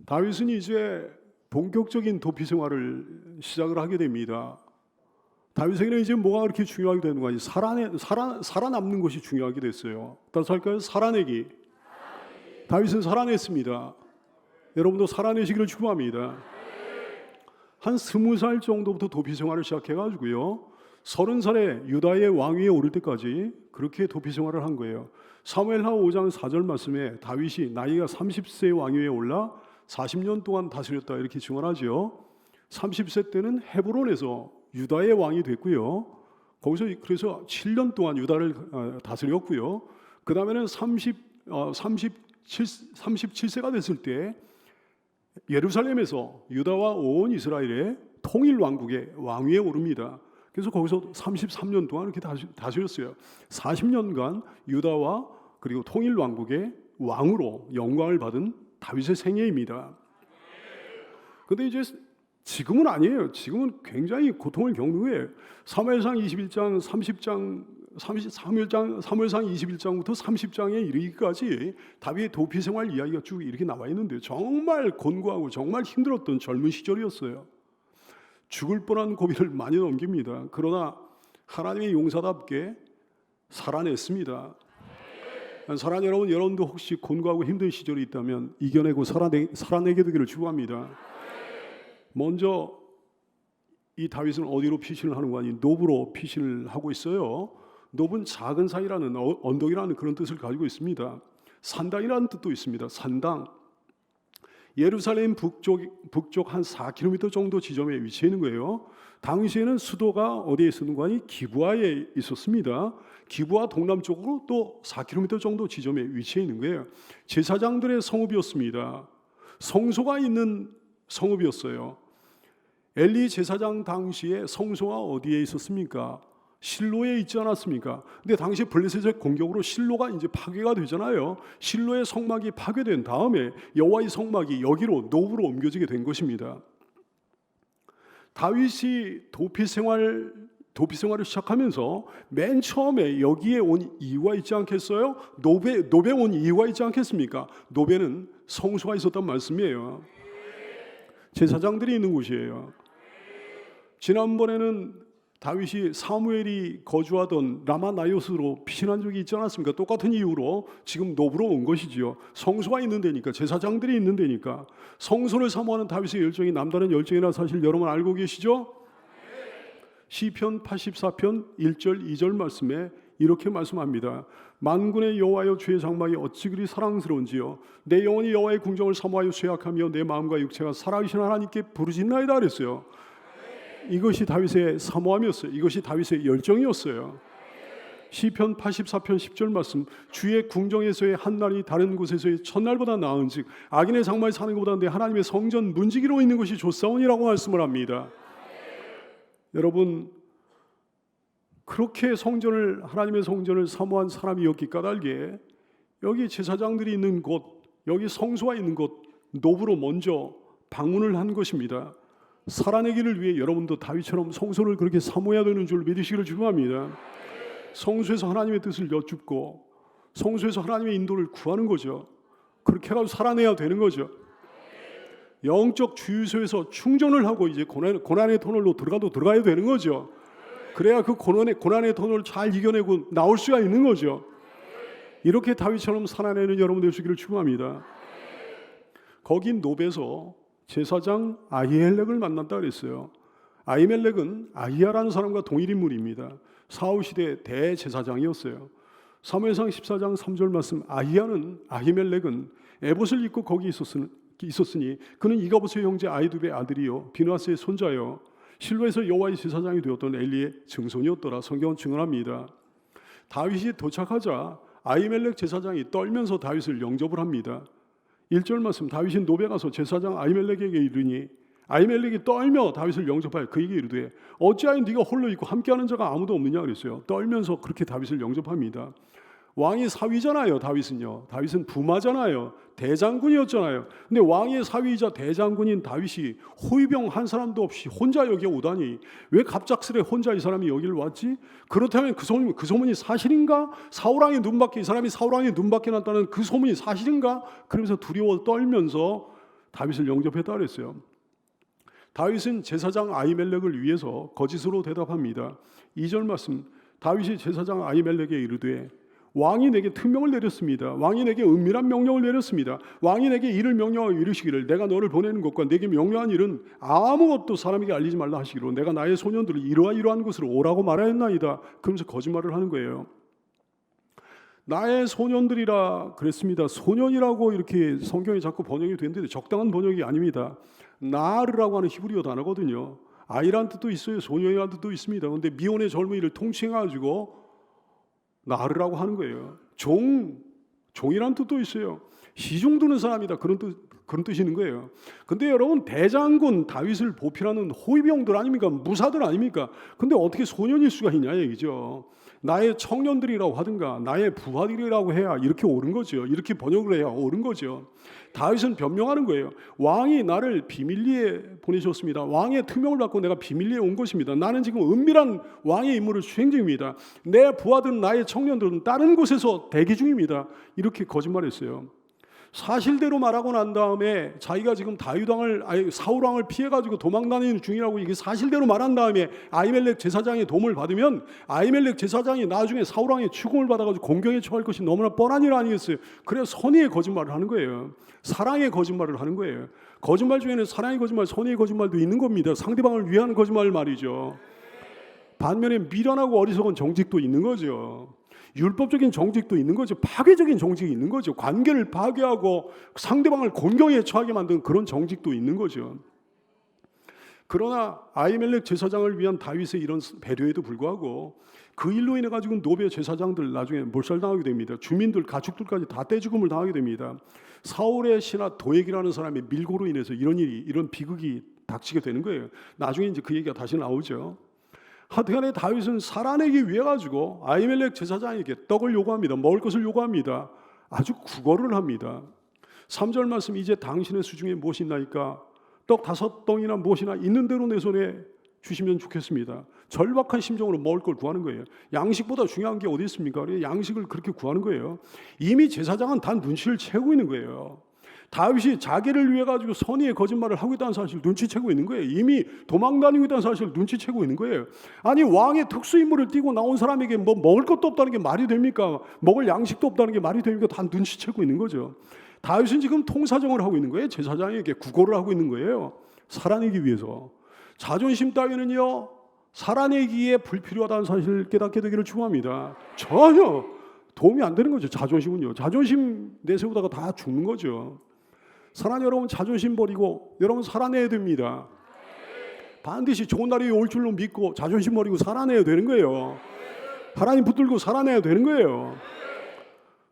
다윗은 이제 본격적인 도피 생활을 시작을 하게 됩니다. 다윗에게는 이제 뭐가 그렇게 중요하게 되는 거지? 살아남는 것이 중요하게 됐어요. 따라서 할까요? 살아내기. 다윗은 살아냈습니다. 여러분도 살아내시기를 축복합니다. 한 20살 정도부터 도피 생활을 시작해가지고요, 30살에 유다의 왕위에 오를 때까지 그렇게 도피 생활을 한 거예요. 사무엘하 5장 4절 말씀에 다윗이 나이가 30세의 왕위에 올라 40년 동안 다스렸다 이렇게 증언하죠. 30세 때는 헤브론에서 유다의 왕이 됐고요. 거기서 그래서 7년 동안 유다를 다스렸고요. 그 다음에는 37세가 됐을 때 예루살렘에서 유다와 온 이스라엘의 통일 왕국의 왕위에 오릅니다. 그래서 거기서 33년 동안 이렇게 다스렸어요. 40년간 유다와 그리고 통일 왕국의 왕으로 영광을 받은 다윗의 생애입니다. 그런데 이제 지금은 아니에요. 지금은 굉장히 고통을 겪는 거예요. 사무엘상 21장, 30장, 사무엘상 21장부터 30장에 이르기까지 다윗의 도피 생활 이야기가 쭉 이렇게 나와 있는데 정말 곤고하고 정말 힘들었던 젊은 시절이었어요. 죽을 뻔한 고비를 많이 넘깁니다. 그러나 하나님의 용사답게 살아냈습니다. 사랑하는 여러분, 여러분도 혹시 곤고하고 힘든 시절이 있다면 이겨내고 살아내게 되기를 축복합니다. 먼저 이 다윗은 어디로 피신을 하는 거 아니? 노브로 피신을 하고 있어요. 노브는 작은 산이라는 언덕이라는 그런 뜻을 가지고 있습니다. 산당이라는 뜻도 있습니다. 산당. 예루살렘 북쪽 한 4km 정도 지점에 위치해 있는 거예요. 당시에는 수도가 어디에 있었는 거 아니? 기브아에 있었습니다. 기브아 동남쪽으로 또 4km 정도 지점에 위치해 있는 거예요. 제사장들의 성읍이었습니다. 성소가 있는 성읍이었어요. 엘리 제사장 당시에 성소가 어디에 있었습니까? 실로에 있지 않았습니까? 근데 당시 블레셋의 공격으로 실로가 이제 파괴가 되잖아요. 실로의 성막이 파괴된 다음에 여호와의 성막이 여기로 노브로 옮겨지게 된 것입니다. 다윗이 도피 생활을 시작하면서 맨 처음에 여기에 온 이유가 있지 않겠어요? 노베 온 이유가 있지 않겠습니까? 노베는 성소가 있었단 말씀이에요. 제사장들이 있는 곳이에요. 지난번에는 다윗이 사무엘이 거주하던 라마나요스로 피신한 적이 있지 않았습니까? 똑같은 이유로 지금 노브로 온 것이지요. 성소가 있는 데니까, 제사장들이 있는 데니까. 성소를 사모하는 다윗의 열정이 남다른 열정이라는 사실 여러분 알고 계시죠? 시편 84편 1절 2절 말씀에 이렇게 말씀합니다. 만군의 여호와여, 주의 장막이 어찌 그리 사랑스러운지요. 내 영혼이 여호와의 궁정을 사모하여 쇠약하며 내 마음과 육체가 살아계신 하나님께 부르짖나이다 그랬어요. 이것이 다윗의 사모함이었어요. 이것이 다윗의 열정이었어요. 시편 84편 10절 말씀, 주의 궁정에서의 한날이 다른 곳에서의 첫날보다 나은즉 악인의 장막에 사는 것보다 내 하나님의 성전 문지기로 있는 것이 좋사오니라고 말씀을 합니다. 여러분, 그렇게 하나님의 성전을 사모한 사람이었기 까닭에 여기 제사장들이 있는 곳, 여기 성소가 있는 곳 노브로 먼저 방문을 한 것입니다. 살아내기를 위해 여러분도 다윗처럼 성소를 그렇게 사모해야 되는 줄 믿으시기를 축복합니다. 성소에서 하나님의 뜻을 여쭙고 성소에서 하나님의 인도를 구하는 거죠. 그렇게 해가지고 살아내야 되는 거죠. 영적 주유소에서 충전을 하고 이제 고난의 터널로 들어가야 되는 거죠. 그래야 그 고난의 터널을 잘 이겨내고 나올 수가 있는 거죠. 이렇게 다윗처럼 살아내는 여러분 되시기를 축복합니다. 거기 노베에서 제사장 아히멜렉을 만났다 그랬어요. 아히멜렉은 아히야라는 사람과 동일 인물입니다. 사울 시대 대제사장이었어요. 사무엘상 14장 3절 말씀, 아히멜렉은 에봇을 입고 거기 있었으니 그는 이가봇의 형제 아히두베의 아들이요 비누아스의 손자요 실로에서 여호와의 제사장이 되었던 엘리의 증손이었더라. 성경은 증언합니다. 다윗이 도착하자 아히멜렉 제사장이 떨면서 다윗을 영접을 합니다. 1절 말씀, 다윗이 노베 가서 제사장 아히멜렉에게 이르니 아히멜렉이 떨며 다윗을 영접하여 그에게 이르되 어찌하여 네가 홀로 있고 함께하는 자가 아무도 없느냐 그랬어요. 떨면서 그렇게 다윗을 영접합니다. 왕이 사위잖아요. 다윗은 부마잖아요. 대장군이었잖아요. 근데 왕의 사위이자 대장군인 다윗이 호위병 한 사람도 없이 혼자 여기 오다니 왜 갑작스레 혼자 이 사람이 여기를 왔지? 그렇다면 그 소문이 사실인가? 이 사람이 사울왕의 눈밖에 났다는 그 소문이 사실인가? 그러면서 두려워 떨면서 다윗을 영접했다 그랬어요. 다윗은 제사장 아히멜렉을 위해서 거짓으로 대답합니다. 2절 말씀, 다윗이 제사장 아히멜렉에게 이르되 왕이 내게 특명을 내렸습니다. 왕이 내게 은밀한 명령을 내렸습니다. 왕이 내게 이를 명령하고 이르시기를 내가 너를 보내는 것과 내게 명령한 일은 아무것도 사람에게 알리지 말라 하시기로 내가 나의 소년들을 이러한 곳으로 오라고 말하였나이다. 그러면서 거짓말을 하는 거예요. 나의 소년들이라 그랬습니다. 소년이라고 이렇게 성경에 자꾸 번역이 되는데 적당한 번역이 아닙니다. 나르라고 하는 히브리어 단어거든요. 아이란 뜻도 있어요. 소년이라는 뜻도 있습니다. 그런데 미혼의 젊은이를 통칭해가지고 나르라고 하는 거예요. 종이란 뜻도 있어요. 시중 드는 사람이다. 그런 뜻이 있는 거예요. 근데 여러분, 대장군 다윗을 보필하는 호위병들 아닙니까? 무사들 아닙니까? 근데 어떻게 소년일 수가 있냐 얘기죠. 나의 청년들이라고 하든가 나의 부하들이라고 해야 이렇게 옳은 거죠. 이렇게 번역을 해야 옳은 거죠. 다윗은 변명하는 거예요. 왕이 나를 비밀리에 보내셨습니다. 왕의 특명을 받고 내가 비밀리에 온 것입니다. 나는 지금 은밀한 왕의 임무를 수행 중입니다. 내 부하들은 나의 청년들은 다른 곳에서 대기 중입니다. 이렇게 거짓말했어요. 사실대로 말하고 난 다음에 자기가 지금 사울 왕을 피해가지고 도망다니는 중이라고 이게 사실대로 말한 다음에 아히멜렉 제사장의 도움을 받으면 아히멜렉 제사장이 나중에 사울 왕의 추궁을 받아가지고 공경에 처할 것이 너무나 뻔한 일 아니겠어요? 그래서 선의의 거짓말을 하는 거예요. 사랑의 거짓말을 하는 거예요. 거짓말 중에는 사랑의 거짓말, 선의의 거짓말도 있는 겁니다. 상대방을 위한 거짓말 말이죠. 반면에 미련하고 어리석은 정직도 있는 거죠. 율법적인 정직도 있는 거죠. 파괴적인 정직이 있는 거죠. 관계를 파괴하고 상대방을 곤경에 처하게 만든 그런 정직도 있는 거죠. 그러나 아히멜렉 제사장을 위한 다윗의 이런 배려에도 불구하고 그 일로 인해 가지고 노베 제사장들 나중에 몰살당하게 됩니다. 주민들, 가축들까지 다 떼죽음을 당하게 됩니다. 사울의 신하 도액이라는 사람의 밀고로 인해서 이런 비극이 닥치게 되는 거예요. 나중에 이제 그 얘기가 다시 나오죠. 하여튼간에 다윗은 살아내기 위해 가지고 아히멜렉 제사장에게 떡을 요구합니다. 먹을 것을 요구합니다. 아주 구걸을 합니다. 3절 말씀, 이제 당신의 수중에 무엇이 있나이까? 떡 5덩이나 무엇이나 있는 대로 내 손에 주시면 좋겠습니다. 절박한 심정으로 먹을 걸 구하는 거예요. 양식보다 중요한 게 어디 있습니까? 양식을 그렇게 구하는 거예요. 이미 제사장은 다 눈치를 채고 있는 거예요. 다윗이 자기를 위해 가지고 선의의 거짓말을 하고 있다는 사실을 눈치채고 있는 거예요. 이미 도망다니고 있다는 사실을 눈치채고 있는 거예요. 아니, 왕의 특수 임무를 띠고 나온 사람에게 뭐 먹을 것도 없다는 게 말이 됩니까? 먹을 양식도 없다는 게 말이 됩니까? 다 눈치채고 있는 거죠. 다윗은 지금 통사정을 하고 있는 거예요. 제사장에게 구걸을 하고 있는 거예요. 살아내기 위해서. 자존심 따위는요, 살아내기에 불필요하다는 사실을 깨닫게 되기를 축원합니다. 전혀 도움이 안 되는 거죠. 자존심은요. 자존심 내세우다가 다 죽는 거죠. 사랑하는 여러분, 자존심 버리고 여러분 살아내야 됩니다. 반드시 좋은 날이 올 줄로 믿고 자존심 버리고 살아내야 되는 거예요. 하나님 붙들고 살아내야 되는 거예요.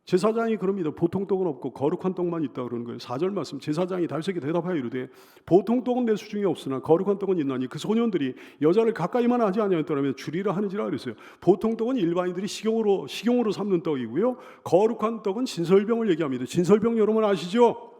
제사장이 그럽니다. 보통 떡은 없고 거룩한 떡만 있다 그러는 거예요. 4절 말씀, 제사장이 다윗에게 대답하여 이르되 보통 떡은 내 수중에 없으나 거룩한 떡은 있나니 그 소년들이 여자를 가까이만 하지 아니하였더라면 주리라 하는지라 그랬어요. 보통 떡은 일반인들이 식용으로 삼는 떡이고요. 거룩한 떡은 진설병을 얘기합니다. 진설병 여러분 아시죠?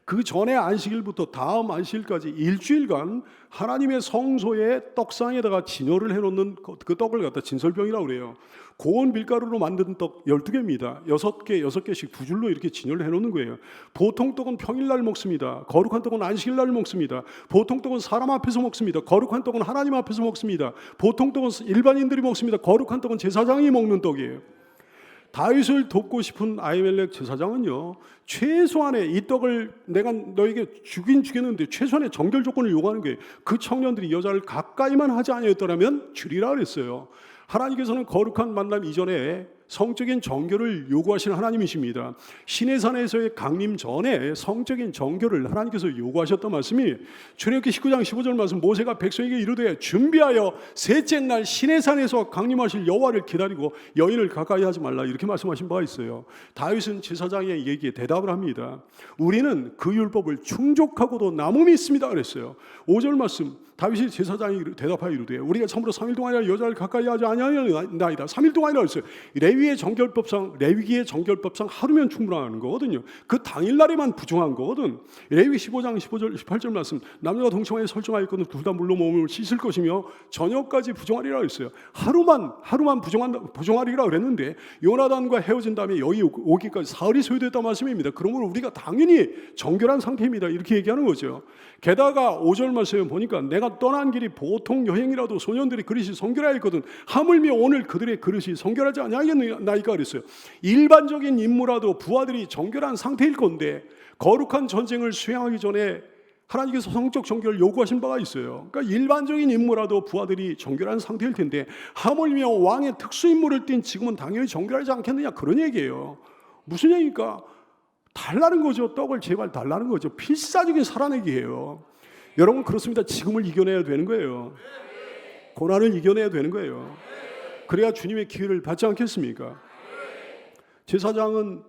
그 전에 안식일부터 다음 안식일까지 일주일간 하나님의 성소의 떡상에다가 진열을 해놓는 그 떡을 갖다 진설병이라고 그래요. 고운 밀가루로 만든 떡 12개입니다. 6개씩 두 줄로 이렇게 진열을 해놓는 거예요. 보통 떡은 평일날 먹습니다. 거룩한 떡은 안식일날 먹습니다. 보통 떡은 사람 앞에서 먹습니다. 거룩한 떡은 하나님 앞에서 먹습니다. 보통 떡은 일반인들이 먹습니다. 거룩한 떡은 제사장이 먹는 떡이에요. 다윗을 돕고 싶은 아히멜렉 제사장은요, 최소한의 이 떡을 내가 너에게 주겠는데 최소한의 정결 조건을 요구하는 거예요. 그 청년들이 여자를 가까이만 하지 아니었더라면 주리라 그랬어요. 하나님께서는 거룩한 만남 이전에 성적인 정결을 요구하시는 하나님이십니다. 시내산에서의 강림 전에 성적인 정결을 하나님께서 요구하셨던 말씀이 출애굽기 19장 15절 말씀, 모세가 백성에게 이르되 준비하여 셋째 날 시내산에서 강림하실 여호와를 기다리고 여인을 가까이 하지 말라, 이렇게 말씀하신 바가 있어요. 다윗은 제사장의 얘기에 대답을 합니다. 우리는 그 율법을 충족하고도 남음이 있습니다 그랬어요. 5절 말씀, 다윗이 제사장이 대답하여 이르되 우리가 참으로 3일 동안이나 여자를 가까이 하지 아니하였나이다. 3일 동안이라 했어요. 레위 레위기의 정결법상 하루면 충분한 거거든요. 그 당일날에만 부정한 거거든. 레위기 15장 15절 18절 말씀, 남녀가 동침하여 설정하였거든 둘 다 물로 몸을 씻을 것이며 저녁까지 부정하리라 했어요. 하루만 부정하리라 그랬는데 요나단과 헤어진 다음에 여기 오기까지 사흘이 소요됐단 말씀입니다. 그러므로 우리가 당연히 정결한 상태입니다. 이렇게 얘기하는 거죠. 게다가 5절 말씀에 보니까 내가 떠난 길이 보통 여행이라도 소년들이 그릇이 성결하였거든 하물며 오늘 그들의 그릇이 성결하지 아니하겠나이까 그랬어요. 일반적인 임무라도 부하들이 정결한 상태일 건데 거룩한 전쟁을 수행하기 전에 하나님께서 성적 정결을 요구하신 바가 있어요. 그러니까 일반적인 임무라도 부하들이 정결한 상태일 텐데 하물며 왕의 특수 임무를 띈 지금은 당연히 정결하지 않겠느냐, 그런 얘기예요. 무슨 얘기입니까? 달라는 거죠. 떡을 제발 달라는 거죠. 필사적인 살아내기예요. 여러분 그렇습니다. 지금을 이겨내야 되는 거예요. 고난을 이겨내야 되는 거예요. 그래야 주님의 기회를 받지 않겠습니까? 제사장은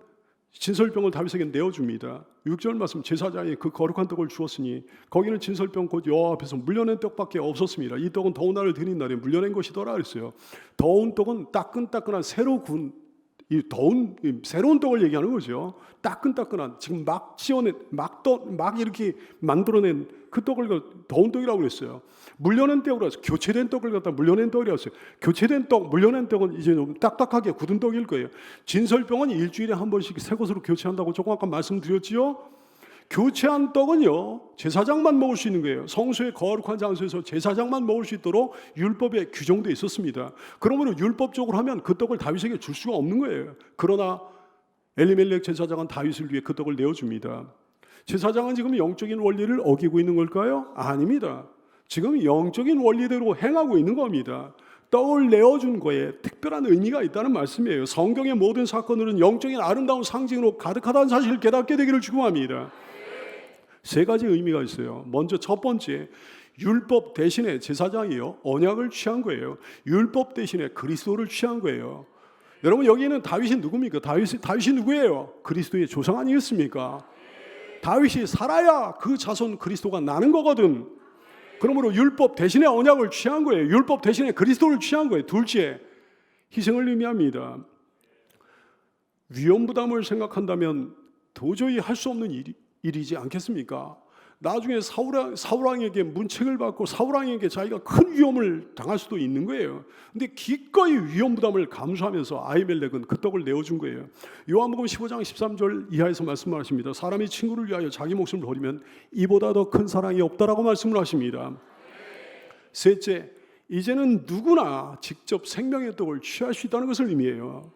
진설병을 다윗에게 내어줍니다. 6절 말씀, 제사장이 그 거룩한 떡을 주었으니 거기는 진설병 곧 여호와 앞에서 물려낸 떡밖에 없었습니다. 이 떡은 더운 날을 드린 날에 물려낸 것이더라 그랬어요. 더운 떡은 따끈따끈한 새로 구운 새로운 떡을 얘기하는 거죠. 따끈따끈한, 지금 막 지어낸, 막 이렇게 만들어낸 그 떡을 더운 떡이라고 그랬어요. 물려낸 떡이라고 했어요. 교체된 떡을 갖다 물려낸 떡이라고 했어요. 교체된 떡, 물려낸 떡은 이제 좀 딱딱하게 굳은 떡일 거예요. 진설병은 일주일에 한 번씩 새 것으로 교체한다고 조금 아까 말씀드렸지요. 교체한 떡은요, 제사장만 먹을 수 있는 거예요. 성소의 거룩한 장소에서 제사장만 먹을 수 있도록 율법에 규정되어 있었습니다. 그러므로 율법적으로 하면 그 떡을 다윗에게 줄 수가 없는 거예요. 그러나 엘리멜렉 제사장은 다윗을 위해 그 떡을 내어줍니다. 제사장은 지금 영적인 원리를 어기고 있는 걸까요? 아닙니다. 지금 영적인 원리대로 행하고 있는 겁니다. 떡을 내어준 거에 특별한 의미가 있다는 말씀이에요. 성경의 모든 사건들은 영적인 아름다운 상징으로 가득하다는 사실을 깨닫게 되기를 축원합니다. 세 가지 의미가 있어요. 먼저 첫 번째, 율법 대신에 제사장이요 언약을 취한 거예요. 율법 대신에 그리스도를 취한 거예요. 여러분 여기는 다윗이 누굽니까? 다윗이 누구예요? 그리스도의 조상 아니겠습니까? 다윗이 살아야 그 자손 그리스도가 나는 거거든. 그러므로 율법 대신에 언약을 취한 거예요. 율법 대신에 그리스도를 취한 거예요. 둘째, 희생을 의미합니다. 위험 부담을 생각한다면 도저히 할 수 없는 일이지 않겠습니까? 나중에 사울왕에게 문책을 받고 사울왕에게 자기가 큰 위험을 당할 수도 있는 거예요. 근데 기꺼이 위험 부담을 감수하면서 아히멜렉은 그 떡을 내어준 거예요. 요한복음 15장 13절 이하에서 말씀을 하십니다. 사람이 친구를 위하여 자기 목숨을 버리면 이보다 더 큰 사랑이 없다라고 말씀을 하십니다. 셋째, 이제는 누구나 직접 생명의 떡을 취할 수 있다는 것을 의미해요.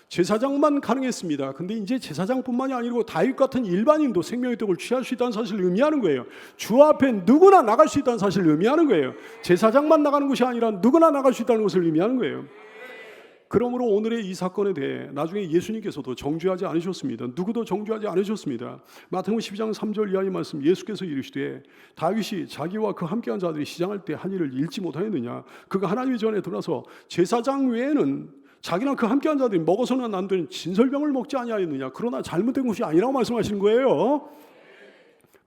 제사장만 가능했습니다. 근데 이제 제사장뿐만이 아니고 다윗 같은 일반인도 생명의 떡을 취할 수 있다는 사실을 의미하는 거예요. 주 앞에 누구나 나갈 수 있다는 사실을 의미하는 거예요. 제사장만 나가는 것이 아니라 누구나 나갈 수 있다는 것을 의미하는 거예요. 그러므로 오늘의 이 사건에 대해 나중에 예수님께서도 정죄하지 않으셨습니다. 누구도 정죄하지 않으셨습니다. 마태복음 12장 3절 이하의 말씀, 예수께서 이르시되 다윗이 자기와 그 함께한 자들이 시장할 때 한 일을 잃지 못하였느냐. 그가 하나님의 전에 들어서 제사장 외에는 자기랑 그 함께한 자들이 먹어서는 안 되는 진설병을 먹지 아니하였느냐. 그러나 잘못된 것이 아니라고 말씀하시는 거예요.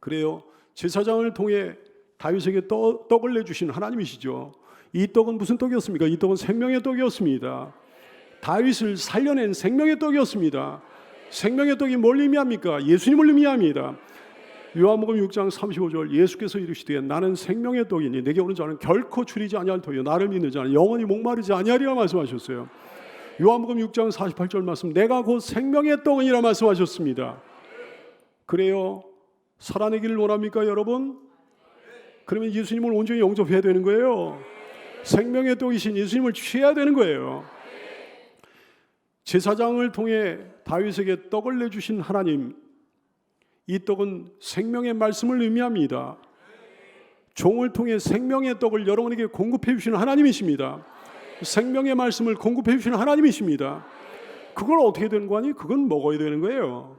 그래요. 제사장을 통해 다윗에게 떡을 내주신 하나님이시죠. 이 떡은 무슨 떡이었습니까? 이 떡은 생명의 떡이었습니다. 다윗을 살려낸 생명의 떡이었습니다. 생명의 떡이 뭘 의미합니까? 예수님을 의미합니다. 요한복음 6장 35절, 예수께서 이르시되 나는 생명의 떡이니 내게 오는 자는 결코 줄이지 아니할 터이요 나를 믿는 자는 영원히 목마르지 아니하리라 말씀하셨어요. 요한복음 6장 48절 말씀, 내가 곧 생명의 떡이라 말씀하셨습니다. 그래요. 살아내기를 원합니까 여러분? 그러면 예수님을 온전히 영접해야 되는 거예요. 생명의 떡이신 예수님을 취해야 되는 거예요. 제사장을 통해 다윗에게 떡을 내주신 하나님, 이 떡은 생명의 말씀을 의미합니다. 종을 통해 생명의 떡을 여러분에게 공급해 주시는 하나님이십니다. 생명의 말씀을 공급해 주시는 하나님이십니다. 그걸 어떻게 되는 거 아니? 그건 먹어야 되는 거예요.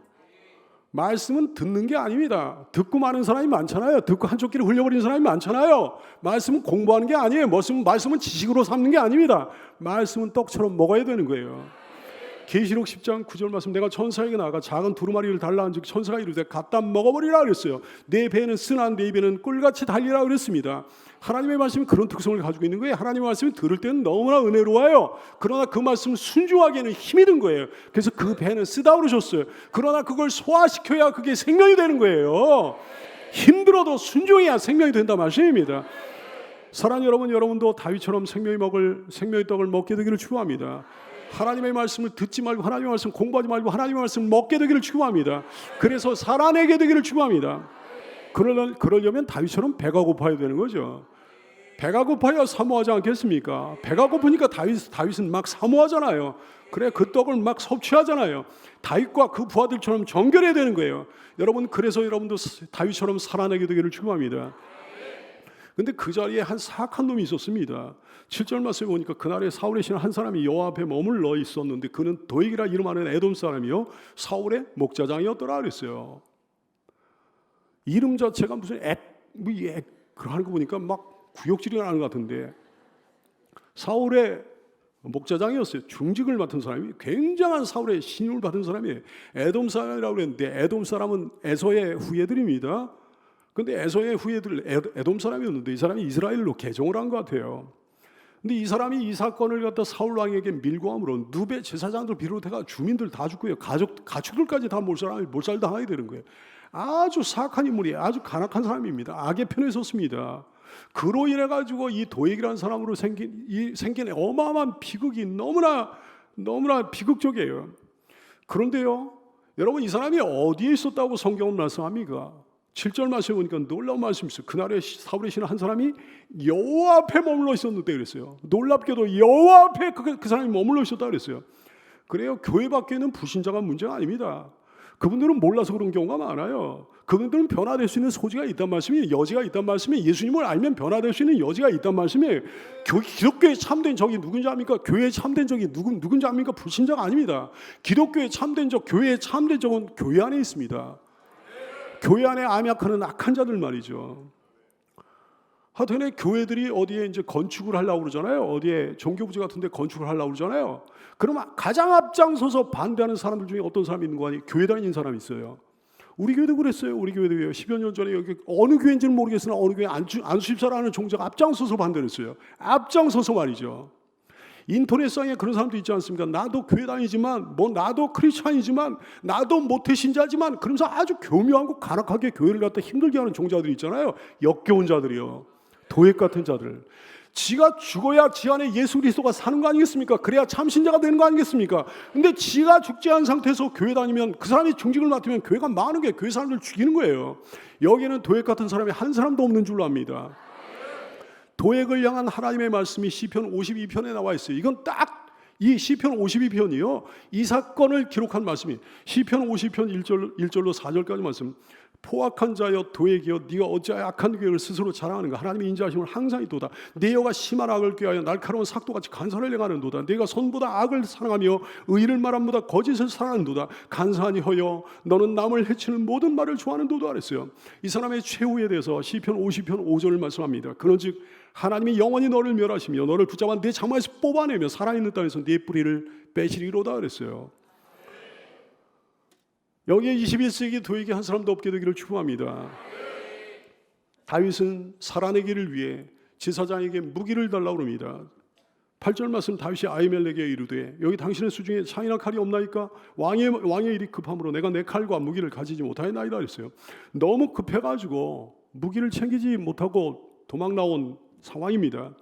말씀은 듣는 게 아닙니다. 듣고 마는 사람이 많잖아요. 듣고 한쪽 귀를 흘려버리는 사람이 많잖아요. 말씀은 공부하는 게 아니에요. 말씀은 지식으로 삼는 게 아닙니다. 말씀은 떡처럼 먹어야 되는 거예요. 계시록 10장 9절 말씀, 내가 천사에게 나아가 작은 두루마리를 달라 한즉 천사가 이르되 갖다 먹어버리라 그랬어요. 내 배는 쓰나 내 입에는 꿀같이 달리라 그랬습니다. 하나님의 말씀이 그런 특성을 가지고 있는 거예요. 하나님의 말씀이 들을 때는 너무나 은혜로워요. 그러나 그 말씀을 순종하기에는 힘이 든 거예요. 그래서 그 배는 쓰다 그러셨어요. 그러나 그걸 소화시켜야 그게 생명이 되는 거예요. 힘들어도 순종해야 생명이 된다 말씀입니다. 사랑하는 여러분, 여러분도 다윗처럼 생명의 떡을 먹게 되기를 축원합니다. 하나님의 말씀을 듣지 말고 하나님의 말씀 공부하지 말고 하나님의 말씀을 먹게 되기를 축원합니다. 그래서 살아내게 되기를 축원합니다. 그러려면 다윗처럼 배가 고파야 되는 거죠. 배가 고파야 사모하지 않겠습니까? 배가 고프니까 다윗은 막 사모하잖아요. 그래 그 떡을 막 섭취하잖아요. 다윗과 그 부하들처럼 정결해야 되는 거예요. 여러분, 그래서 여러분도 다윗처럼 살아내게 되기를 축원합니다. 근데 그 자리에 한 사악한 놈이 있었습니다. 7절 말씀에 보니까 그날에 사울의 신 한 사람이 여호와 앞에 머물러 있었는데 그는 도액이라 이름하는 에돔 사람이요 사울의 목자장이었더라 그랬어요. 이름 자체가 무슨 그거 하는 거 보니까 막 구역질이 나는 것 같은데, 사울의 목자장이었어요. 중직을 맡은 사람이, 굉장한 사울의 신임을 받은 사람이에요. 에돔 사람이라고 그랬는데 에돔 사람은 에서의 후예들입니다. 근데 에서의 후예들 에돔 사람이었는데 이 사람이 이스라엘로 개종을 한 것 같아요. 근데 이 사람이 이 사건을 갖다 사울 왕에게 밀고 함으로 누베 제사장들 비롯해가 주민들 다 죽고요. 가축들까지 다 몰살당하게 되는 거예요. 아주 사악한 인물이, 아주 간악한 사람입니다. 악의 편에 섰습니다. 그로 인해 가지고 이 도액이라는 사람으로 생긴 어마어마한 비극이 너무나 비극적이에요. 그런데요, 여러분, 이 사람이 어디에 있었다고 성경은 말씀합니까? 7절 말씀에 보니까 놀라운 말씀이 있어요. 그날에 사울의 신 한 사람이 여호와 앞에 머물러 있었는데 그랬어요. 놀랍게도 여호와 앞에 그 사람이 머물러 있었다 그랬어요. 그래요, 교회 밖에는 불신자가 문제가 아닙니다. 그분들은 몰라서 그런 경우가 많아요. 그분들은 변화될 수 있는 소지가 있단 말씀이에요. 여지가 있단 말씀이에요. 예수님을 알면 변화될 수 있는 여지가 있단 말씀이에요. 기독교의 참된 적이 누군지 압니까? 교회의 참된 적이 누군지 압니까? 불신자가 아닙니다. 기독교의 참된 적, 교회의 참된 적은 교회 안에 있습니다. 교회 안에 암약하는 악한 자들 말이죠. 하여튼 교회들이 어디에 이제 건축을 하려고 그러잖아요. 어디에 종교부지 같은 데 건축을 하려고 그러잖아요. 그러면 가장 앞장서서 반대하는 사람들 중에 어떤 사람이 있는 거 아니에요? 교회 다니는 사람이 있어요. 우리 교회도 그랬어요. 우리 교회도요. 10여 년 전에 여기 어느 교회인지는 모르겠으나 어느 교회 안수집사라는 종자가 앞장서서 반대를 했어요. 앞장서서 말이죠. 인터넷상에 그런 사람도 있지 않습니까? 나도 교회 다니지만, 나도 크리스찬이지만, 나도 모태신자지만, 그러면서 아주 교묘하고 간악하게 교회를 갖다 힘들게 하는 종자들이 있잖아요. 역겨운 자들이요. 도액 같은 자들. 지가 죽어야 지 안에 예수 그리스도가 사는 거 아니겠습니까? 그래야 참신자가 되는 거 아니겠습니까? 근데 지가 죽지 않은 상태에서 교회 다니면, 그 사람이 중직을 맡으면 교회가 많은 게 교회 사람들 죽이는 거예요. 여기에는 도액 같은 사람이 한 사람도 없는 줄로 압니다. 도액을 향한 하나님의 말씀이 시편 52편에 나와 있어요. 이건 딱 이 시편 52편이요. 이 사건을 기록한 말씀이 시편 50편 1절로 4절까지 말씀. 포악한 자여 도액이여 네가 어찌하여 악한 계획을 스스로 자랑하는가. 하나님의 인자하심을 항상 있도다. 내 여가 심한 악을 꾀하여 날카로운 삭도같이 간선을 행하는도다. 내가 선보다 악을 사랑하며 의를 말함보다 거짓을 사랑하는도다. 간사하니 허여 너는 남을 해치는 모든 말을 좋아하는도다 그랬어요. 이 사람의 최후에 대해서 시편 50편 5절을 말씀합니다. 그런즉 하나님이 영원히 너를 멸하시며 너를 붙잡아 내 장막에서 뽑아내며 살아있는 땅에서 네 뿌리를 빼시리로다 그랬어요. 여기에 21세기 도액이 한 사람도 없게 되기를 축원합니다. 다윗은 살아내기를 위해 제사장에게 무기를 달라고 합니다. 8절 말씀, 다윗이 아히멜렉에게 이르되 여기 당신의 수중에 창이나 칼이 없나이까? 왕의 일이 급함으로 내가 내 칼과 무기를 가지지 못하였나이다 그랬어요. 너무 급해가지고 무기를 챙기지 못하고 도망 나온 상황입니다.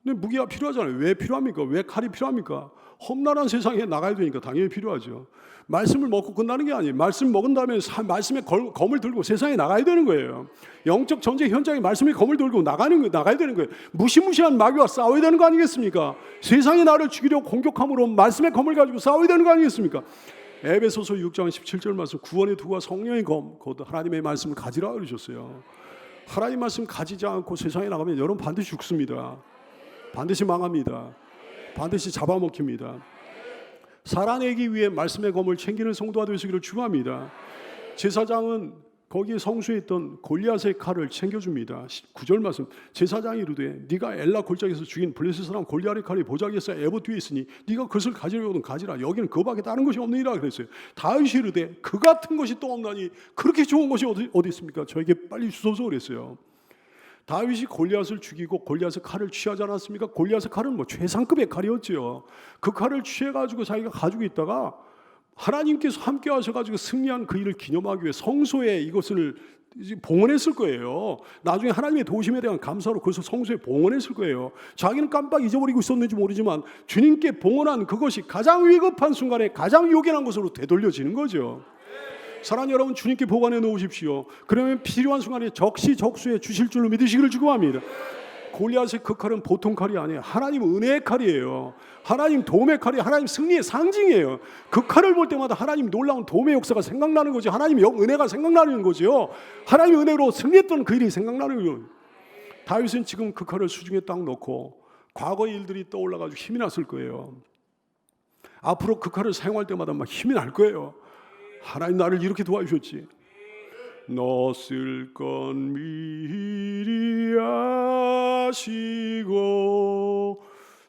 근데 무기가 필요하잖아요. 왜 필요합니까? 왜 칼이 필요합니까? 험난한 세상에 나가야 되니까 당연히 필요하죠. 말씀을 먹고 끝나는 게 아니에요. 말씀 먹은 다음에 말씀의 검을 들고 세상에 나가야 되는 거예요. 영적 전쟁 현장에 말씀의 검을 들고 나가야 되는 거예요. 무시무시한 마귀와 싸워야 되는 거 아니겠습니까? 세상이 나를 죽이려고 공격함으로 말씀의 검을 가지고 싸워야 되는 거 아니겠습니까? 에베소서 6장 17절 말씀, 구원의 도구와 성령의 검, 곧 하나님의 말씀을 가지라 그러셨어요. 하나님 말씀 가지지 않고 세상에 나가면 여러분 반드시 죽습니다. 반드시 망합니다. 반드시 잡아먹힙니다. 살아내기 위해 말씀의 검을 챙기는 성도가 되시기를 축원합니다. 제사장은 거기에 성소에 있던 골리앗의 칼을 챙겨줍니다. 9절 말씀, 제사장이 이르되 네가 엘라 골짜기에서 죽인 블레셋 사람 골리앗의 칼이 보자기에서 에봇 뒤에 있으니 네가 그것을 가지려거든 가지라. 여기는 그밖에 다른 것이 없느니라 그랬어요. 다윗이 이르되 그 같은 것이 또 없나니 그렇게 좋은 것이 어디 있습니까? 저에게 빨리 주소서 그랬어요. 다윗이 골리앗을 죽이고 골리앗의 칼을 취하지 않았습니까? 골리앗의 칼은 뭐 최상급의 칼이었지요. 그 칼을 취해가지고 자기가 가지고 있다가 하나님께서 함께 하셔가지고 승리한 그 일을 기념하기 위해 성소에 이것을 봉헌했을 거예요. 나중에 하나님의 도우심에 대한 감사로 그것을 성소에 봉헌했을 거예요. 자기는 깜빡 잊어버리고 있었는지 모르지만 주님께 봉헌한 그것이 가장 위급한 순간에 가장 요긴한 것으로 되돌려지는 거죠. 사랑하는 여러분, 주님께 보관해 놓으십시오. 그러면 필요한 순간에 적시적소에 주실 줄로 믿으시기를 축원합니다. 골리앗의 그 칼은 보통 칼이 아니에요. 하나님 은혜의 칼이에요. 하나님 도움의 칼이 하나님 승리의 상징이에요. 그 칼을 볼 때마다 하나님 놀라운 도움의 역사가 생각나는 거죠. 하나님의 은혜가 생각나는 거죠. 하나님의 은혜로 승리했던 그 일이 생각나는 거예요. 다윗은 지금 그 칼을 수중에 딱 넣고 과거의 일들이 떠올라가지고 힘이 났을 거예요. 앞으로 그 칼을 사용할 때마다 막 힘이 날 거예요. 하나님 나를 이렇게 도와주셨지. 너 쓸 건 미리 아시고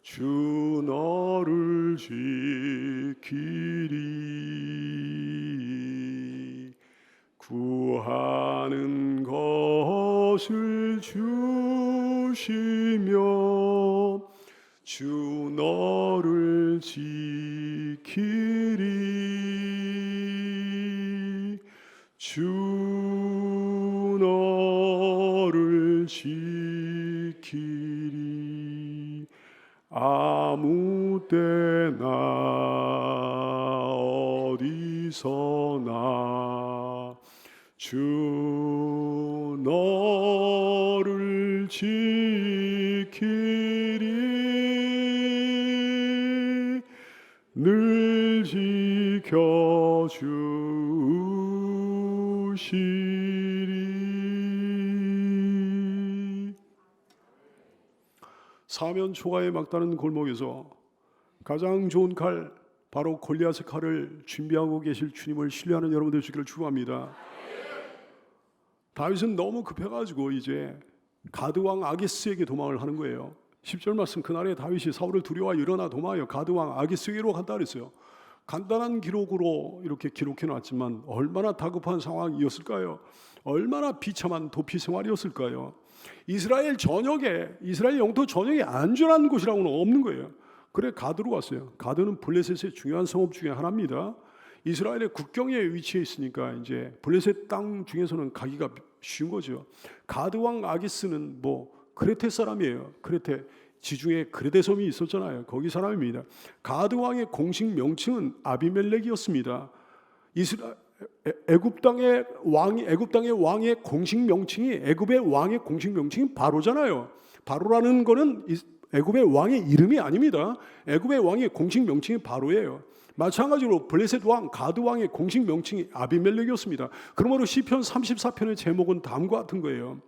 주 너를 지키리. 구하는 것을 주시며 주 너를 지키리. 주 너를 지키리. 아무 때나 어디서나 주 너를 지키리. 늘 지켜주시리. 사면 초가의 막다른 골목에서 가장 좋은 칼, 바로 골리앗의 칼을 준비하고 계실 주님을 신뢰하는 여러분들 되시기를 축원합니다. 다윗은 너무 급해가지고 이제 가드왕 아기스에게 도망을 하는 거예요. 10절 말씀, 그날에 다윗이 사울을 두려워 일어나 도망하여 가드왕 아기스에게로 간다 그랬어요. 간단한 기록으로 이렇게 기록해 놨지만 얼마나 다급한 상황이었을까요? 얼마나 비참한 도피 생활이었을까요? 이스라엘 영토 전역에 안전한 곳이라고는 없는 거예요. 그래 가드로 갔어요. 가드는 블레셋의 중요한 성읍 중에 하나입니다. 이스라엘의 국경에 위치해 있으니까 이제 블레셋 땅 중에서는 가기가 쉬운 거죠. 가드 왕 아기스는 크레테 사람이에요. 크레테 지중해 크레테 섬이 있었잖아요. 거기 사람입니다. 가드 왕의 공식 명칭은 아비멜렉이었습니다. 애굽 땅의 왕의 공식 명칭이 애굽의 왕의 공식 명칭이 바로잖아요. 바로라는 거는 애굽의 왕의 이름이 아닙니다. 애굽의 왕의 공식 명칭이 바로예요. 마찬가지로 블레셋 왕, 가드 왕의 공식 명칭이 아비멜렉이었습니다. 그러므로 시편 34편의 제목은 다음과 같은 거예요.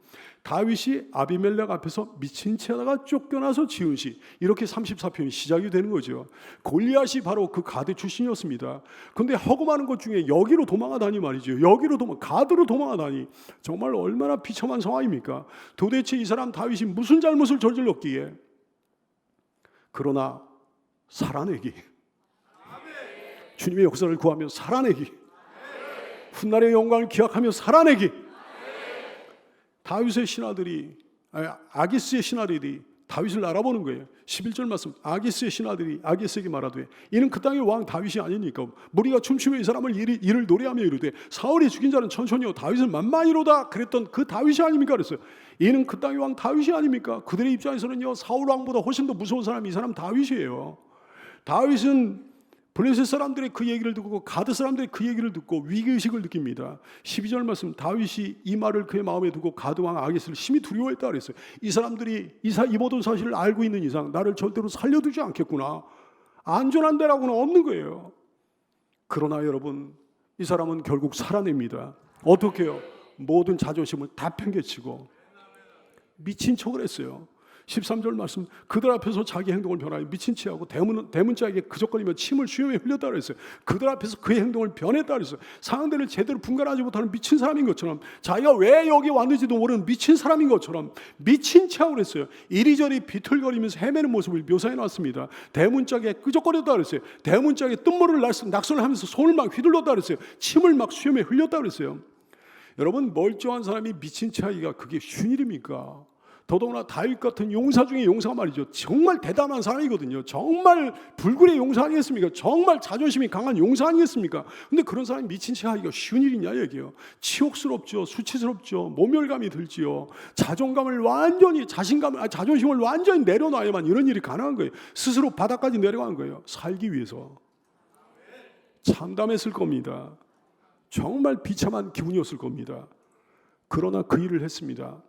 다윗이 아비멜렉 앞에서 미친 채다가 쫓겨나서 지은 시, 이렇게 34편이 시작이 되는 거죠. 골리앗이 바로 그 가드 출신이었습니다. 그런데 허구많은 것 중에 여기로 도망하다니 말이죠. 가드로 도망하다니 정말 얼마나 비참한 상황입니까? 도대체 이 사람 다윗이 무슨 잘못을 저질렀기에? 그러나 살아내기, 주님의 역사를 구하며 살아내기, 훗날의 영광을 기약하며 살아내기. 다윗의 신하들이, 아기스의 신하들이 다윗을 알아보는 거예요. 11절 말씀, 아기스의 신하들이 아기스에게 말하되 이는 그 땅의 왕 다윗이 아니니까 무리가 춤추며 이 사람을 이를 노래하며 이르되 사울이 죽인 자는 천천히요 다윗은 만만히로다 그랬던 그 다윗이 아닙니까? 그랬어요. 이는 그 땅의 왕 다윗이 아닙니까? 그들의 입장에서는요, 사울 왕보다 훨씬 더 무서운 사람이 이 사람 다윗이에요. 다윗은 블레셋 사람들의 그 얘기를 듣고 가드 사람들의 그 얘기를 듣고 위기의식을 느낍니다. 12절 말씀, 다윗이 이 말을 그의 마음에 두고 가드 왕 아기스를 심히 두려워했다 그랬어요. 이 사람들이 이 모든 사실을 알고 있는 이상 나를 절대로 살려두지 않겠구나. 안전한 데라고는 없는 거예요. 그러나 여러분, 이 사람은 결국 살아냅니다. 어떻게 해요? 모든 자존심을 다 팽개치고 미친 척을 했어요. 13절 말씀, 그들 앞에서 자기 행동을 변하여 미친 체하고 대문자에게 그적거리며 침을 수염에 흘렸다 그랬어요. 그들 앞에서 그의 행동을 변했다 그랬어요. 상대를 제대로 분간하지 못하는 미친 사람인 것처럼, 자기가 왜 여기 왔는지도 모르는 미친 사람인 것처럼 미친 체하고 그랬어요. 이리저리 비틀거리면서 헤매는 모습을 묘사해 놨습니다. 대문짝에 끄적거렸다 그랬어요. 대문짝에 뜬모를 낙선을 하면서 손을 막 휘둘렀다 그랬어요. 침을 막 수염에 흘렸다 그랬어요. 여러분, 멀쩡한 사람이 미친 체하기가 그게 쉬운 일입니까? 더더구나 다윗 같은 용사 중에 용사가 말이죠. 정말 대단한 사람이거든요. 정말 불굴의 용사 아니겠습니까? 정말 자존심이 강한 용사 아니겠습니까? 근데 그런 사람이 미친 체 하기가 쉬운 일이냐 얘기예요. 치욕스럽죠. 수치스럽죠. 모멸감이 들지요. 자존감을 완전히 자존심을 완전히 내려놔야만 이런 일이 가능한 거예요. 스스로 바닥까지 내려가는 거예요. 살기 위해서. 참담했을 겁니다. 정말 비참한 기분이었을 겁니다. 그러나 그 일을 했습니다.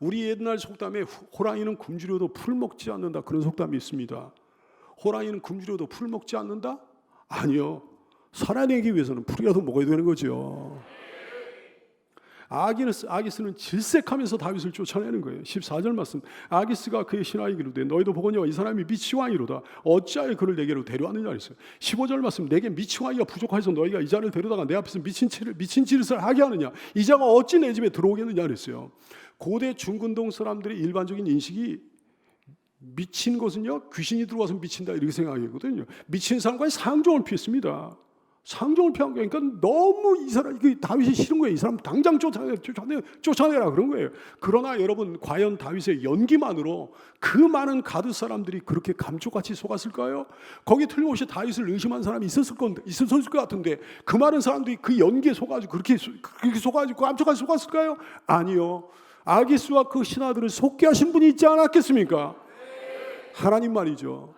우리 옛날 속담에 호랑이는 굶주려도 풀 먹지 않는다, 그런 속담이 있습니다. 호랑이는 굶주려도 풀 먹지 않는다? 아니요. 살아내기 위해서는 풀이라도 먹어야 되는 거죠. 아기스는 질색하면서 다윗을 쫓아내는 거예요. 14절 말씀, 아기스가 그의 신하에게 이르되 너희도 보거니와 이 사람이 미치왕이로다. 어찌하여 그를 내게로 데려왔느냐 그랬어요. 15절 말씀, 내게 미치왕이가 부족하여서 너희가 이 자를 데려다가 내 앞에서 미친 짓을 하게 하느냐. 이 자가 어찌 내 집에 들어오겠느냐 그랬어요. 고대 중근동 사람들의 일반적인 인식이 미친 것은요, 귀신이 들어와서 미친다 이렇게 생각하거든요. 미친 사람과의 상종을 피했습니다. 상종을 피한 거예요. 그러니까 너무 이 사람, 다윗이 싫은 거예요. 이 사람 당장 쫓아내라 그런 거예요. 그러나 여러분, 과연 다윗의 연기만으로 그 많은 가드 사람들이 그렇게 감쪽같이 속았을까요? 거기 틀림없이 다윗을 의심한 사람이 있었을 것 같은데 그 많은 사람들이 그 연기에 속아가지고 그렇게 속아가지고 감쪽같이 속았을까요? 아니요. 아기스와 그 신하들을 속게 하신 분이 있지 않았겠습니까? 하나님 말이죠.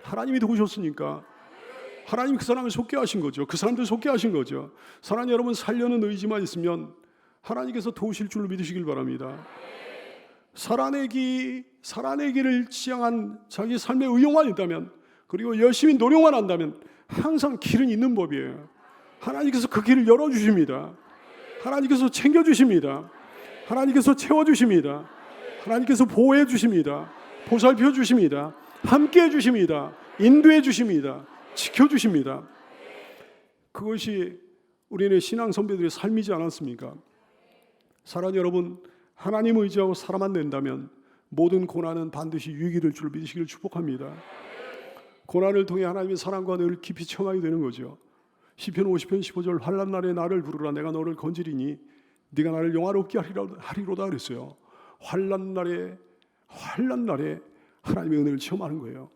하나님이 도우셨으니까 하나님이 그 사람을 속게 하신 거죠. 그 사람들 속게 하신 거죠. 사랑하는 여러분, 살려는 의지만 있으면 하나님께서 도우실 줄로 믿으시길 바랍니다. 살아내기를 지향한 자기 삶의 의욕만 있다면, 그리고 열심히 노력만 한다면 항상 길은 있는 법이에요. 하나님께서 그 길을 열어주십니다. 하나님께서 챙겨주십니다. 하나님께서 채워주십니다. 하나님께서 보호해 주십니다. 보살펴 주십니다. 함께해 주십니다. 인도해 주십니다. 지켜주십니다. 그것이 우리네 신앙 선배들의 삶이지 않았습니까? 사랑하는 여러분, 하나님 의지하고 살아만 낸다면 모든 고난은 반드시 유익이 될 줄 믿으시기를 축복합니다. 고난을 통해 하나님의 사랑과 늘 깊이 체험하게 되는 거죠. 시편 50편 15절, 환난 날에 나를 부르라. 내가 너를 건지리니 네가 나를 영화롭게 하리로다 그랬어요. 환난 날에 하나님의 은혜를 체험하는 거예요.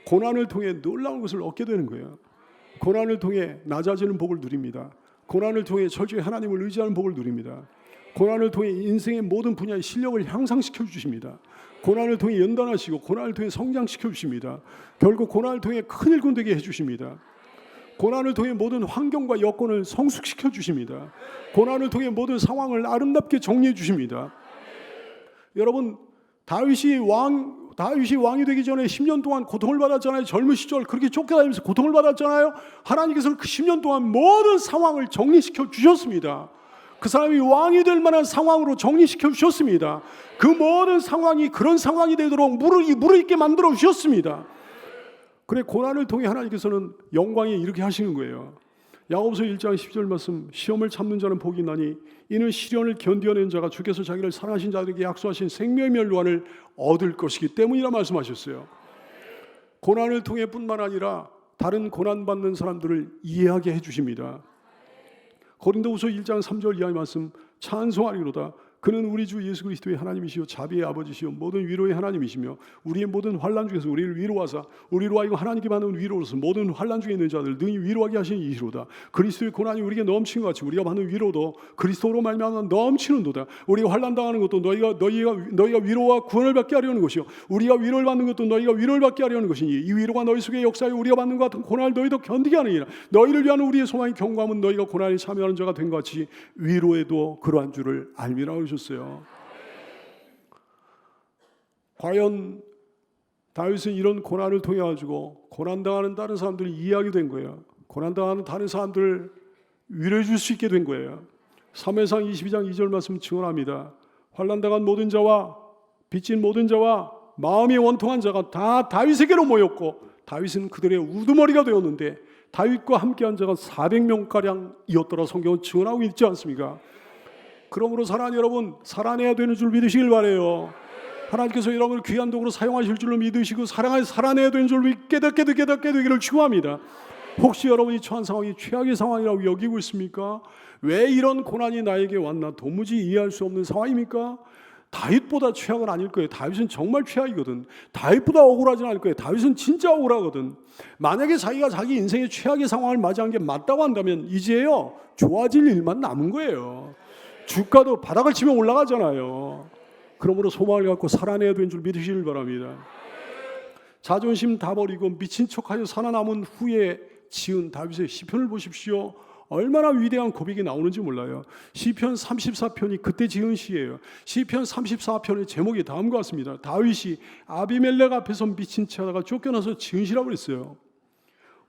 고난을 통해 놀라운 것을 얻게 되는 거예요. 고난을 통해 낮아지는 복을 누립니다. 고난을 통해 철저히 하나님을 의지하는 복을 누립니다. 고난을 통해 인생의 모든 분야의 실력을 향상시켜 주십니다. 고난을 통해 연단하시고 고난을 통해 성장시켜 주십니다. 결국 고난을 통해 큰 일꾼 되게 해주십니다. 고난을 통해 모든 환경과 여건을 성숙시켜 주십니다. 고난을 통해 모든 상황을 아름답게 정리해 주십니다. 여러분, 다윗이 왕이 되기 전에 10년 동안 고통을 받았잖아요. 젊은 시절 그렇게 쫓겨다니면서 고통을 받았잖아요. 하나님께서는 그 10년 동안 모든 상황을 정리시켜 주셨습니다. 그 사람이 왕이 될 만한 상황으로 정리시켜 주셨습니다. 그 모든 상황이 그런 상황이 되도록 무르익게 만들어 주셨습니다. 그래, 고난을 통해 하나님께서는 영광에 이르게 하시는 거예요. 야고보서 1장 10절 말씀, 시험을 참는 자는 복이 나니 이는 시련을 견뎌낸 자가 주께서 자기를 사랑하신 자들에게 약속하신 생명의 멸류관을 얻을 것이기 때문이라 말씀하셨어요. 고난을 통해 뿐만 아니라 다른 고난받는 사람들을 이해하게 해주십니다. 고린도후서 1장 3절 이하의 말씀, 찬송하리로다. 그는 우리 주 예수 그리스도의 하나님이시요 자비의 아버지시요 모든 위로의 하나님이시며 우리의 모든 환난 중에서 우리를 위로하사 우리로 하여금 하나님께 받는 위로로서 모든 환난 중에 있는 자들 능히 위로하게 하시는 이시로다. 그리스도의 고난이 우리에게 넘치는 것 같이 우리가 받는 위로도 그리스도로 말미암아 넘치는도다. 우리가 환난 당하는 것도 너희가 위로와 구원을 받게 하려는 것이요 우리가 위로를 받는 것도 너희가 위로를 받게 하려는 것이니 이 위로가 너희 속에 역사하여 우리가 받는 것 같은 고난을 너희도 견디게 하느니라. 너희를 위한 우리의 소망이 경고함은 너희가 고난에 참여하는 자가 된 것 같이 위로에도 그러한 줄을 알미라 하셨어요. 과연 다윗은 이런 고난을 통해 가지고 고난당하는 다른 사람들을 이해하게 된 거예요. 고난당하는 다른 사람들을 위로해 줄 수 있게 된 거예요. 사무엘상 22장 2절 말씀 증언합니다. 환난당한 모든 자와 빚진 모든 자와 마음이 원통한 자가 다 다윗에게로 모였고 다윗은 그들의 우두머리가 되었는데 다윗과 함께한 자가 400명가량이었더라 성경은 증언하고 있지 않습니까? 그러므로 사랑하는 여러분, 살아내야 되는 줄 믿으시길 바라요. 하나님께서 여러분을 귀한 도구로 사용하실 줄로 믿으시고 살아내야 되는 줄로 깨닫게 되기를 축원합니다. 혹시 여러분이 처한 상황이 최악의 상황이라고 여기고 있습니까? 왜 이런 고난이 나에게 왔나 도무지 이해할 수 없는 상황입니까? 다윗보다 최악은 아닐 거예요. 다윗은 정말 최악이거든. 다윗보다 억울하진 않을 거예요. 다윗은 진짜 억울하거든. 만약에 자기가 자기 인생의 최악의 상황을 맞이한 게 맞다고 한다면 이제요 좋아질 일만 남은 거예요. 주가도 바닥을 치면 올라가잖아요. 그러므로 소망을 갖고 살아내야 되는 줄 믿으시길 바랍니다. 자존심 다 버리고 미친 척하여 살아남은 후에 지은 다윗의 시편을 보십시오. 얼마나 위대한 고백이 나오는지 몰라요. 시편 34편이 그때 지은 시예요. 시편 34편의 제목이 다음과 같습니다. 다윗이 아비멜렉 앞에서 미친 채 하다가 쫓겨나서 지은 시라고 그랬어요.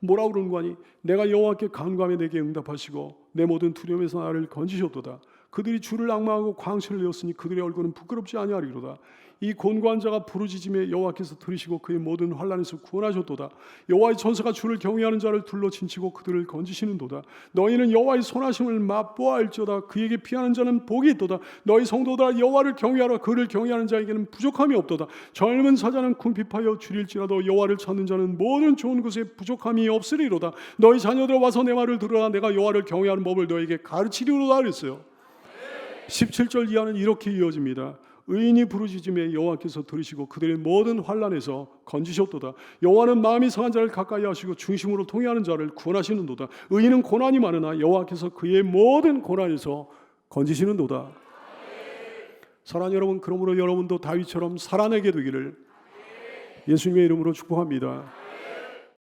뭐라고 그러는 거니? 내가 여호와께 간구하며 내게 응답하시고 내 모든 두려움에서 나를 건지셨도다. 그들이 주를 앙망하고 광채를 내었으니 그들의 얼굴은 부끄럽지 아니하리로다. 이 곤고한 자가 부르짖음에 여호와께서 들으시고 그의 모든 환난에서 구원하셨도다. 여호와의 천사가 주를 경외하는 자를 둘러 친치고 그들을 건지시는도다. 너희는 여호와의 선하심을 맛보아알지어다. 그에게 피하는 자는 복이 있도다. 너희 성도들아 여호와를 경외하라. 그를 경외하는 자에게는 부족함이 없도다. 젊은 사자는 궁핍하여 줄일지라도 여호와를 찾는 자는 모든 좋은 것에 부족함이 없으리로다. 너희 자녀들아 와서 내 말을 들으라. 내가 여호와를 경외하는 법을 너에게 가르치리로다 그랬어요. 17절 이하는 이렇게 이어집니다. 의인이 부르짖음에 여호와께서 들으시고 그들의 모든 환난에서 건지셨도다. 여호와는 마음이 상한 자를 가까이 하시고 중심으로 통회하는 자를 구원하시는도다. 의인은 고난이 많으나 여호와께서 그의 모든 고난에서 건지시는도다. 사랑하는 여러분, 그러므로 여러분도 다윗처럼 살아내게 되기를 예수님의 이름으로 축복합니다.